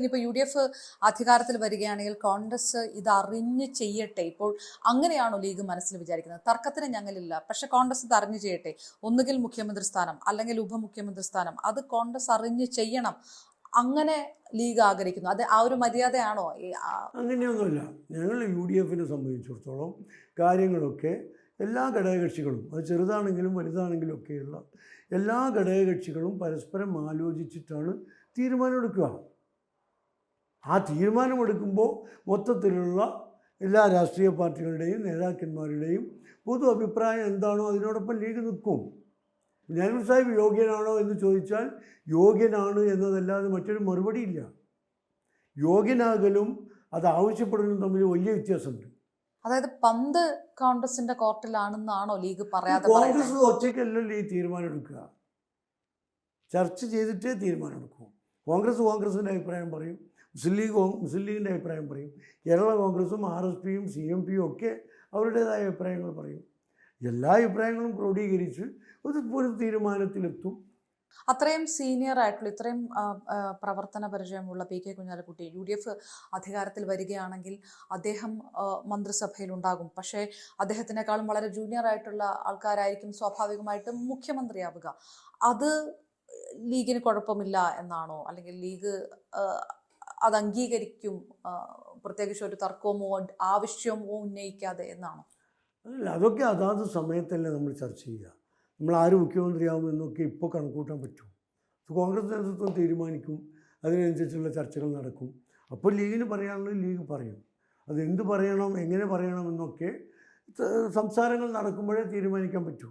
ഇനിയിപ്പോൾ UDF അധികാരത്തിൽ വരികയാണെങ്കിൽ കോൺഗ്രസ് ഇത് അറിഞ്ഞ് ചെയ്യട്ടെ. ഇപ്പോൾ അങ്ങനെയാണോ ലീഗ് മനസ്സിൽ വിചാരിക്കുന്നത്? തർക്കത്തിന് ഞങ്ങളില്ല, പക്ഷെ കോൺഗ്രസ് ഇത് അറിഞ്ഞു ചെയ്യട്ടെ. ഒന്നുകിൽ മുഖ്യമന്ത്രി സ്ഥാനം അല്ലെങ്കിൽ ഉപമുഖ്യമന്ത്രി സ്ഥാനം, അത് കോൺഗ്രസ് അറിഞ്ഞ് ചെയ്യണം, അങ്ങനെ ലീഗ് ആഗ്രഹിക്കുന്നു. അത് ആ ഒരു മര്യാദയാണോ? അങ്ങനെയൊന്നുമില്ല. ഞങ്ങൾ UDF സംബന്ധിച്ചിടത്തോളം കാര്യങ്ങളൊക്കെ എല്ലാ ഘടകകക്ഷികളും, അത് ചെറുതാണെങ്കിലും വലുതാണെങ്കിലും ഒക്കെയുള്ള എല്ലാ ഘടകകക്ഷികളും പരസ്പരം ആലോചിച്ചിട്ടാണ് തീരുമാനമെടുക്കുക. ആ തീരുമാനമെടുക്കുമ്പോൾ മൊത്തത്തിലുള്ള എല്ലാ രാഷ്ട്രീയ പാർട്ടികളുടെയും നേതാക്കന്മാരുടെയും പൊതു അഭിപ്രായം എന്താണോ അതിനോടൊപ്പം ലീഗ് നിൽക്കും. ജനറൽ സാഹിബ് യോഗ്യനാണോ എന്ന് ചോദിച്ചാൽ യോഗ്യനാണ് എന്നതല്ലാതെ മറ്റൊരു മറുപടിയില്ല. യോഗ്യനാകലും അത് ആവശ്യപ്പെടുന്നതും തമ്മിൽ വലിയ വ്യത്യാസമുണ്ട്. അതായത് പന്ത് കോൺഗ്രസിന്റെ കോർട്ടിലാണെന്നാണോ ലീഗ് പറയാതെ? കോൺഗ്രസ് ഒറ്റയ്ക്കല്ലല്ലോ ഈ തീരുമാനം എടുക്കുക, ചർച്ച ചെയ്തിട്ടേ തീരുമാനം എടുക്കും. കോൺഗ്രസിൻ്റെ അഭിപ്രായം പറയും, മുസ്ലിം ലീഗിൻ്റെ അഭിപ്രായം പറയും, കേരള കോൺഗ്രസും RSPയും CMPയും ഒക്കെ അവരുടേതായ അഭിപ്രായങ്ങൾ പറയും. എല്ലാ അഭിപ്രായങ്ങളും ക്രോഡീകരിച്ച് ഒരു തീരുമാനത്തിലെത്തും. അത്രയും സീനിയർ ആയിട്ടുള്ള, ഇത്രയും പ്രവർത്തന പരിചയമുള്ള PK കുഞ്ഞാലിക്കുട്ടി UDF അധികാരത്തിൽ വരികയാണെങ്കിൽ അദ്ദേഹം മന്ത്രിസഭയിൽ ഉണ്ടാകും. പക്ഷേ അദ്ദേഹത്തിനേക്കാളും വളരെ ജൂനിയർ ആയിട്ടുള്ള ആൾക്കാരായിരിക്കും സ്വാഭാവികമായിട്ടും മുഖ്യമന്ത്രിയാവുക. അത് ലീഗിന് കുഴപ്പമില്ല എന്നാണോ? അല്ലെങ്കിൽ ലീഗ് അത് അംഗീകരിക്കും, പ്രത്യേകിച്ച് ഒരു തർക്കമോ ആവശ്യമോ ഉന്നയിക്കാതെ എന്നാണോ? അല്ല, അതൊക്കെ അതാത് സമയത്തല്ലേ നമ്മൾ ചർച്ച ചെയ്യുക. നമ്മൾ ആര് മുഖ്യമന്ത്രിയാവുമെന്നൊക്കെ ഇപ്പോൾ കണക്കൂട്ടാൻ പറ്റും. കോൺഗ്രസ് നേതൃത്വം തീരുമാനിക്കും, അതിനനുസരിച്ചുള്ള ചർച്ചകൾ നടക്കും. അപ്പോൾ ലീഗിന് പറയാനുള്ളത് ലീഗ് പറയും. അത് എന്ത് പറയണം, എങ്ങനെ പറയണമെന്നൊക്കെ സംസാരങ്ങൾ നടക്കുമ്പോഴേ തീരുമാനിക്കാൻ പറ്റൂ.